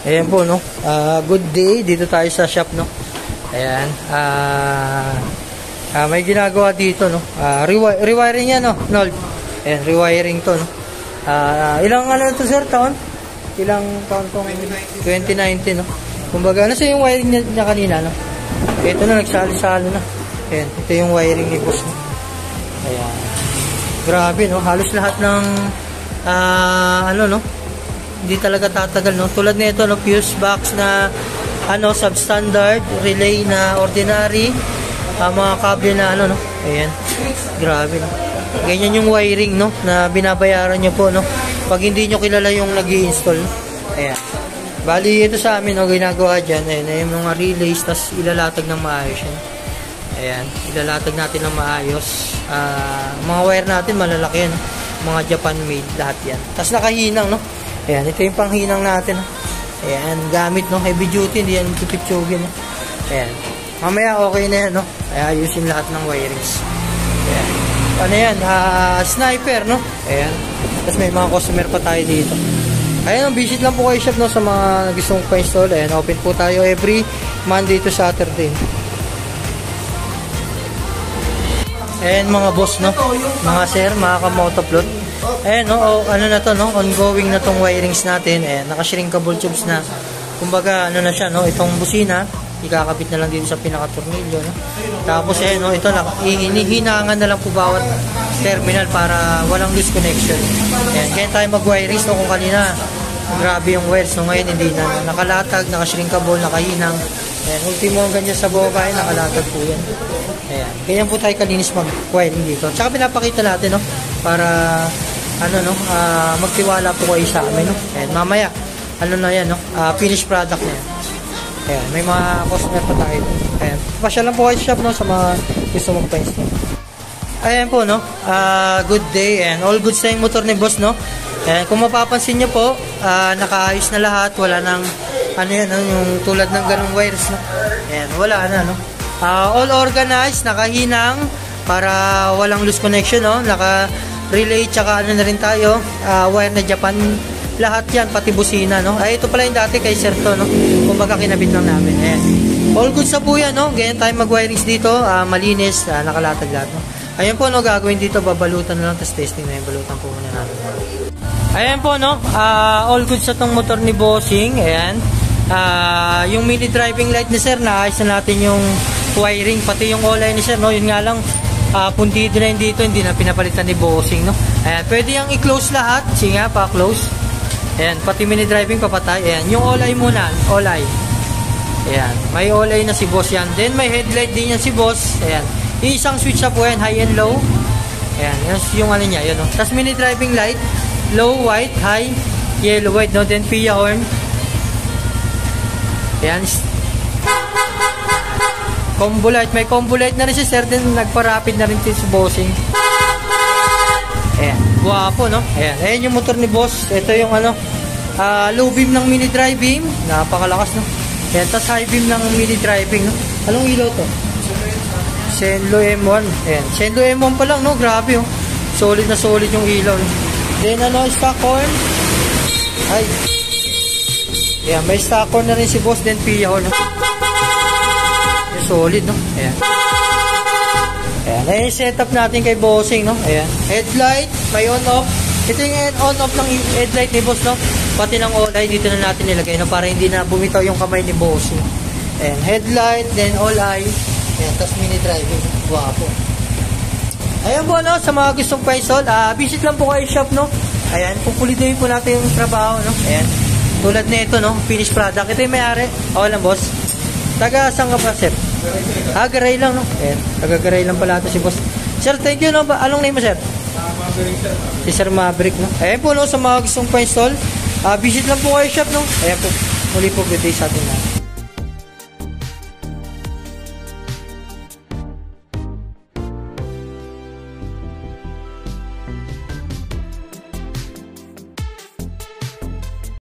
Ayan po, no? Good day. Dito tayo sa shop, no? Ayan. May ginagawa dito, no? Rewiring yan, no? Nold. Ayan, rewiring to, no? Ilang ano to, sir, taon? Ilang taon tong 2019, no? Kumbaga, ano sa yung wiring niya kanina, no? Ito na, nagsali-salo na. Ayan, ito yung wiring ni boss, no? Ayan. Grabe, no? Halos lahat ng ano, no? Hindi talaga tatagal, no? Tulad nito, no? Fuse box na ano, substandard, relay na ordinary, mga kable na ano, no? Ayan. Grabe, no? Ganyan yung wiring, no? Na binabayaran nyo po, no? Pag hindi nyo kilala yung nag-i-install, no? Ayan. Bali, ito sa amin, no? Ginagawa dyan. Ayan, yung mga relays, tas ilalatag ng maayos yan. Ayan. Ilalatag natin ng maayos. Mga wire natin, malalaki yan, no? Mga Japan made, lahat yan. Tas nakahinang, no? Ayan, ito yung panghinang natin. Ayan, gamit, no? Heavy duty, hindi yan pipitsugin, no? Ayan. Mamaya okay na yan, no? Ay, ayusin lahat ng wirings. Ayan. Ano yan? Sniper, no? Ayan. Tapos may mga customer pa tayo dito. Ayan, visit lang po kayo shop, no? Sa mga gustong pa-install. Ayan, open po tayo every Monday to Saturday. Ayan, mga boss, no? Mga sir, mga kamotoplot. Ayan, no? Ano na to, no? Ongoing na tong wirings natin. Ayan, naka-shrinkable tubes na. Kumbaga, ano na siya, no? Itong busina, ikakabit na lang dito sa pinaka-tornilyo, no? Tapos, ayan, no? Ito, hinihinangan na lang po bawat terminal para walang loose connection. Ayan, kaya tayo mag-wirings, no? Kung kanina, grabe yung wires, no? Ngayon, hindi na. Nakalatag, naka-shrinkable, nakahinang. Ayan, ultimo hanggang dyan sa baba, ay nakalatag po yan. Ayan, ganyan po tayo kalinis mag-wiring dito. Tsaka pinapakita natin, no? Para, ano, no? Magtiwala po kayo sa amin, no? Ayan, mamaya, ano na yan, no? Finished product na yan. Ayan, may mga customer pa tayo. Ayan, pasya lang po kayo sa shop, no? Sa mga gusto magpa-install. Ayan po, no? Good day and all good sa yung motor ni boss, no? Ayan, kung mapapansin nyo po, nakaayos na lahat. Wala nang, ano yan, no? Yung tulad ng ganong wires, no? Ayan, wala na, no? All organized, nakahinang para walang loose connection, no? Naka-relay, tsaka ano na rin tayo, wire na Japan, lahat yan, pati busina, no? Ay, ito pala yung dati kay Sir to, no? Kumbaga kinabit lang namin. Ayan. All good sa po yan, no? Ganyan tayo mag-wirings dito, malinis, nakalatag lahat, no? Ayan po, no? Gagawin dito, babalutan na lang, tapos testing na yung balutan po muna natin. Ayan po, no? All good sa tong motor ni Bossing. Ayan. Yung mini driving light ni Sir, naayos na natin yung wiring, pati yung all-eye ni Sir, no? Yun nga lang, puntido na yun dito, hindi na pinapalitan ni Bossing, no? Ayan, pwede yung i-close lahat. Sige nga, pa-close. Ayan, pati mini driving papatay. Ayan, yung all-eye muna, all-eye. Ayan, may all-eye na si Boss yan. Then, may headlight din yan si Boss. Ayan, yung isang switch na po yan, high and low. Ayan, yung ano niya, yun, no? Tapos mini driving light, low, white, high, yellow, white, no? Then, PIA horn. Ayan, combo light. May combo light na rin si Sir. Din nagpa-rapid na rin si Bossing. Ayan. Guwapo, no? Ayan. Ayan yung motor ni Boss. Ito yung ano, low beam ng mini driving. Napakalakas, no? Ayan. Tapos high beam ng mini driving, no? Anong ilaw to? Senlo M1. Ayan. Senlo M1 pa lang, no? Grabe, oh. Solid na solid yung ilaw, no? Then, ano, stock horn. Ay. Ayan. May stock horn na rin si Boss. Then, PIA horn, no? Solid, no? Ayan. Ayan. Ayan yung setup natin kay Bossing, no? Ayan. Headlight, may on-off. Ito yung on-off ng headlight ni Boss, no? Pati ng all-eye, dito na natin nilagay, no? Para hindi na bumitaw yung kamay ni Bossing. Ayan. Headlight, then all-eye. Ayan. Tapos mini driving. Wapo. Ayan po, no? Sa mga gustong pa-install, visit lang po kayo shop, no? Ayan. Pupulitin po natin yung trabaho, no? Ayan. Tulad nito, no? Finished product. Ito yung may-ari. Okay lang, boss. Taga saan ka ba, Sir? Garay lang, no? Ayan, taga-garay lang pala ito si Boss. Sir, thank you, no? Anong name mo, Sir? Maverick, sir. Si Sir Maverick, no? Ayan po, no? Sa mga gustong pa-install, visit lang po kayo shop, no? Ayan po, muli po, good day sa atin na.